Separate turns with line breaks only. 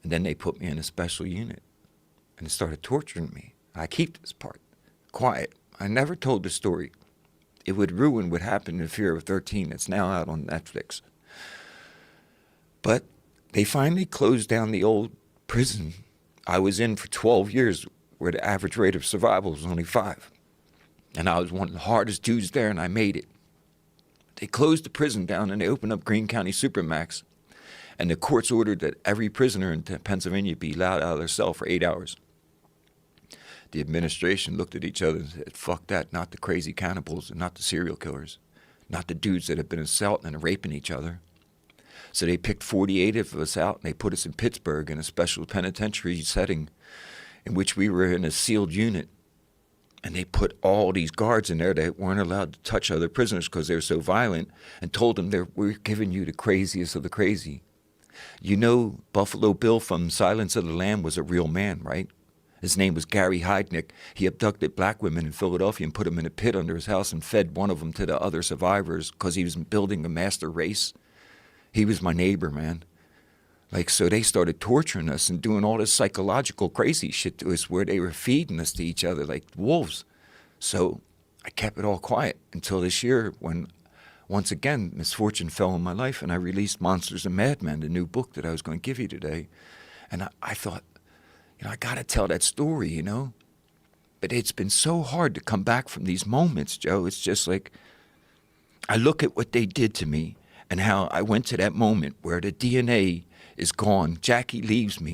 And then they put me in a special unit and started torturing me. I keep this part quiet. I never told the story. It would ruin what happened in Fear of 13. It's now out on Netflix. But they finally closed down the old prison I was in for 12 years, where the average rate of survival was only 5. And I was one of the hardest dudes there, and I made it. They closed the prison down, and they opened up Greene County Supermax. And the courts ordered that every prisoner in Pennsylvania be allowed out of their cell for 8 hours. The administration looked at each other and said, fuck that, not the crazy cannibals and not the serial killers, not the dudes that have been assaulting and raping each other. So they picked 48 of us out, and they put us in Pittsburgh in a special penitentiary setting in which we were in a sealed unit. And they put all these guards in there that weren't allowed to touch other prisoners because they were so violent, and told them, we're giving you the craziest of the crazy. You know, Buffalo Bill from Silence of the Lamb was a real man, right? His name was Gary Heidnick. He abducted black women in Philadelphia and put them in a pit under his house and fed one of them to the other survivors because he was building a master race. He was my neighbor, man. Like, so they started torturing us and doing all this psychological crazy shit to us where they were feeding us to each other like wolves. So I kept it all quiet until this year when, once again, misfortune fell in my life and I released Monsters and Madmen, the new book that I was going to give you today. And I thought, I got to tell that story, But it's been so hard to come back from these moments, Joe. It's just like, I look at what they did to me and how I went to that moment where the DNA is gone. Jackie leaves me.